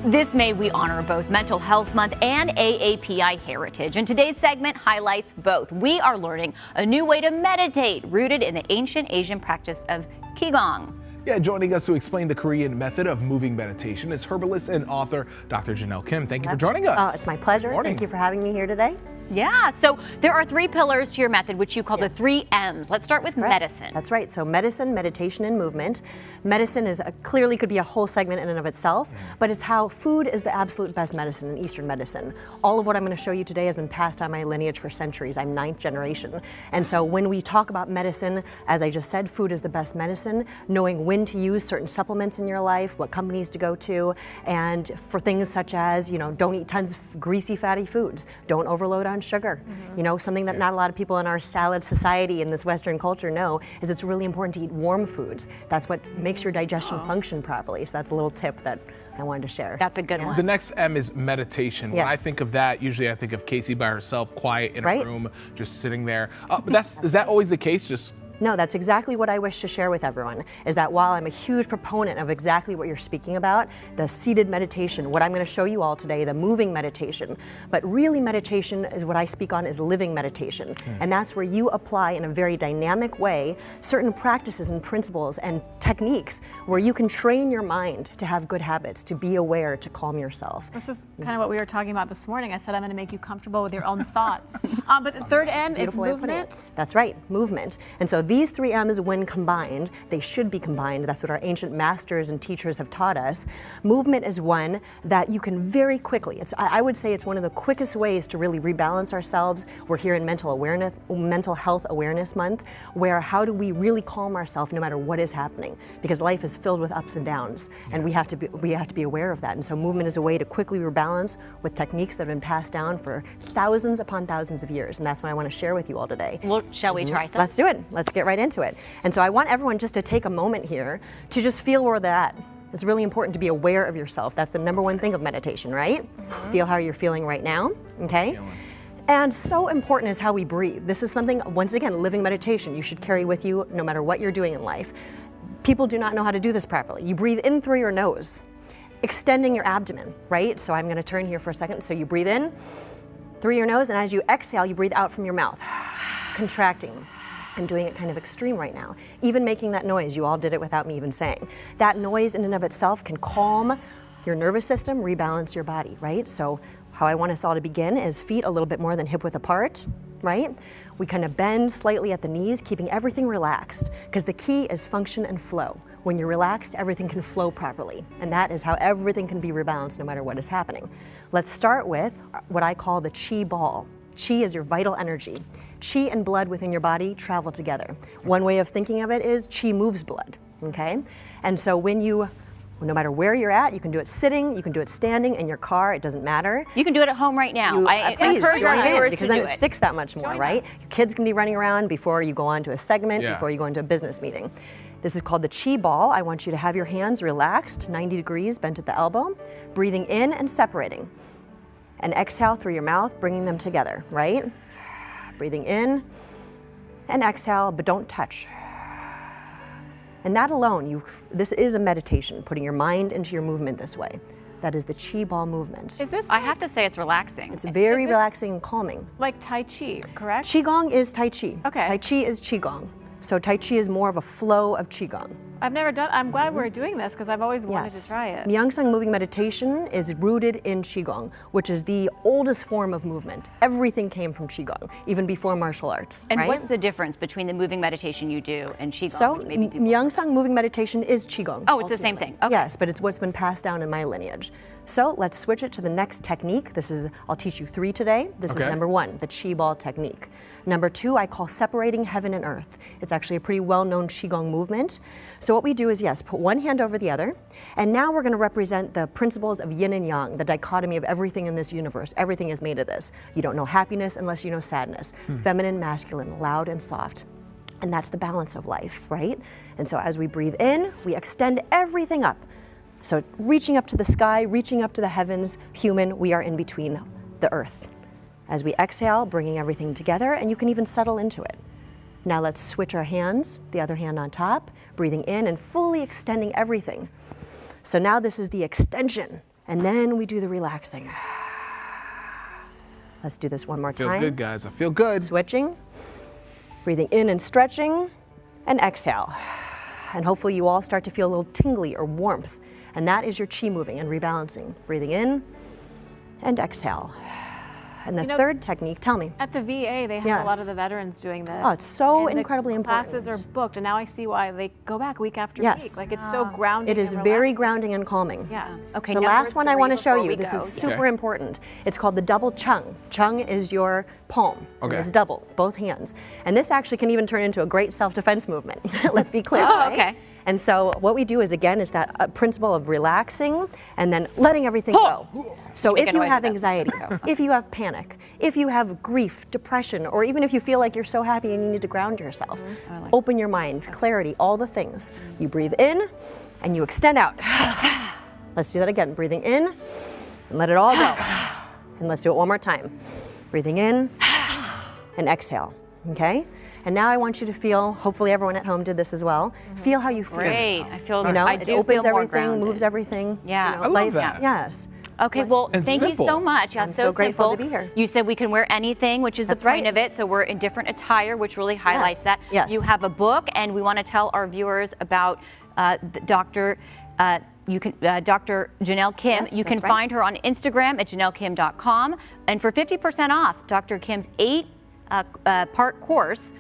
This May, we honor both Mental Health Month and AAPI Heritage, and today's segment highlights both. We are learning a new way to meditate, rooted in the ancient Asian practice of Qigong. Yeah, joining us to explain the Korean method of moving meditation is herbalist and author Dr. Jenelle Kim. Thank you for joining us. Oh, it's my pleasure. Thank you for having me here today. Yeah, so there are three pillars to your method, which you call the 3 M's. Let's start with medicine. That's right. So medicine, meditation, and movement. Medicine is clearly could be a whole segment in and of itself, but it's how food is the absolute best medicine in Eastern medicine. All of what I'm going to show you today has been passed down my lineage for centuries. I'm 9th generation. And so when we talk about medicine, as I just said, food is the best medicine. Knowing when to use certain supplements in your life, what companies to go to, and for things such as, don't eat tons of greasy, fatty foods. Don't overload on sugar. Something that not a lot of people in our salad society in this Western culture know is it's really important to eat warm foods. That's what makes your digestion function properly. So that's a little tip that I wanted to share. That's a good one. The next M is meditation. When I think of that, usually I think of Casey by herself, quiet in a room, just sitting there. But is that always the case? No, that's exactly what I wish to share with everyone, is that while I'm a huge proponent of exactly what you're speaking about, the seated meditation, what I'm going to show you all today, the moving meditation, but really meditation is what I speak on is living meditation. And that's where you apply in a very dynamic way certain practices and principles and techniques where you can train your mind to have good habits, to be aware, to calm yourself. This is kind of what we were talking about this morning. I said I'm going to make you comfortable with your own thoughts. But the third M is movement. That's right, movement. And so these 3 M's, when combined, they should be combined. That's what our ancient masters and teachers have taught us. Movement is one that you can very quickly, I would say it's one of the quickest ways to really rebalance ourselves. We're here in Mental Health Awareness Month, where how do we really calm ourselves no matter what is happening? Because life is filled with ups and downs, and we have to be aware of that. And so movement is a way to quickly rebalance with techniques that have been passed down for thousands upon thousands of years. And that's what I want to share with you all today. Well, shall we try some? Let's do it. Let's get right into it. And so I want everyone just to take a moment here to just feel where they're at. It's really important to be aware of yourself. That's the number one thing of meditation, right? Feel how you're feeling right now, okay? And so important is how we breathe. This is something, once again, living meditation you should carry with you no matter what you're doing in life. People do not know how to do this properly. You breathe in through your nose, extending your abdomen, right? So I'm going to turn here for a second. So you breathe in through your nose, and as you exhale, you breathe out from your mouth, contracting. I'm doing it kind of extreme right now. Even making that noise, you all did it without me even saying. That noise in and of itself can calm your nervous system, rebalance your body, right? So how I want us all to begin is feet a little bit more than hip width apart, right? We kind of bend slightly at the knees, keeping everything relaxed, because the key is function and flow. When you're relaxed, everything can flow properly, and that is how everything can be rebalanced no matter what is happening. Let's start with what I call the Qi ball. Qi is your vital energy. Qi and blood within your body travel together. One way of thinking of it is Qi moves blood, okay? And so no matter where you're at, you can do it sitting, you can do it standing, in your car, it doesn't matter. You can do it at home right now. Please join in, because then it sticks that much more, right? Your kids can be running around before you go on to a segment, before you go into a business meeting. This is called the Qi ball. I want you to have your hands relaxed, 90 degrees, bent at the elbow, breathing in and separating. And exhale through your mouth, bringing them together, right? Breathing in and exhale, but don't touch. And that alone, this is a meditation, putting your mind into your movement this way. That is the Qi ball movement. I have to say it's relaxing. It's very relaxing and calming. Like Tai Chi, correct? Qigong is Tai Chi. Okay. Tai Chi is Qigong. So Tai Chi is more of a flow of Qigong. I've never done, I'm glad we're doing this because I've always wanted to try it. Myung moving meditation is rooted in Qigong, which is the oldest form of movement. Everything came from Qigong, even before martial arts. And what's the difference between the moving meditation you do and Qigong? So Myung moving meditation is Qigong. Oh, it's the same thing. Okay. Yes, but it's what's been passed down in my lineage. So let's switch it to the next technique. I'll teach you 3 today. This is number 1, the Qi ball technique. Number 2, I call separating heaven and earth. It's actually a pretty well-known Qigong movement. So what we do is, put one hand over the other, and now we're going to represent the principles of yin and yang, the dichotomy of everything in this universe. Everything is made of this. You don't know happiness unless you know sadness. Feminine, masculine, loud and soft. And that's the balance of life, right? And so as we breathe in, we extend everything up. So reaching up to the sky, reaching up to the heavens, human, we are in between the earth. As we exhale, bringing everything together, and you can even settle into it. Now let's switch our hands, the other hand on top, breathing in and fully extending everything. So now this is the extension And then we do the relaxing. Let's do this one more time. I feel good, guys. I feel good. Switching, breathing in and stretching, and exhale. And hopefully you all start to feel a little tingly or warmth. And that is your chi moving and rebalancing. Breathing in and exhale. And the third technique, tell me. At the VA, they have a lot of the veterans doing this. Oh, it's so incredibly important. Classes are booked, and now I see why they go back week after week. Like, it's so grounding. It is and very grounding and calming. Yeah. Okay. The last one I want to show you, this is super important. It's called the double chung. Chung is your palm. Okay. It's double, both hands. And this actually can even turn into a great self-defense movement. Let's be clear. Oh, okay. And so what we do is, again, is that principle of relaxing and then letting everything go. So if you have anxiety, if you have panic, if you have grief, depression, or even if you feel like you're so happy and you need to ground yourself, open your mind, clarity, all the things. You breathe in and you extend out. Let's do that again. Breathing in and let it all go. And let's do it one more time. Breathing in and exhale, okay? And now I want you to feel, hopefully everyone at home did this as well, feel how you feel. Great. I feel, you know, I it do opens feel more everything, grounded. moves everything. Yeah. You know, I love that. Yes. Okay, well, And thank simple. you so much. Yeah, I'm so grateful to be here. You said we can wear anything, which is the point of it. So we're in different attire, which really highlights that. Yes. You have a book, and we want to tell our viewers about Dr. Jenelle Kim. Yes, you can that's right. find her on Instagram at janellekim.com. And for 50% off Dr. Kim's 8-part course,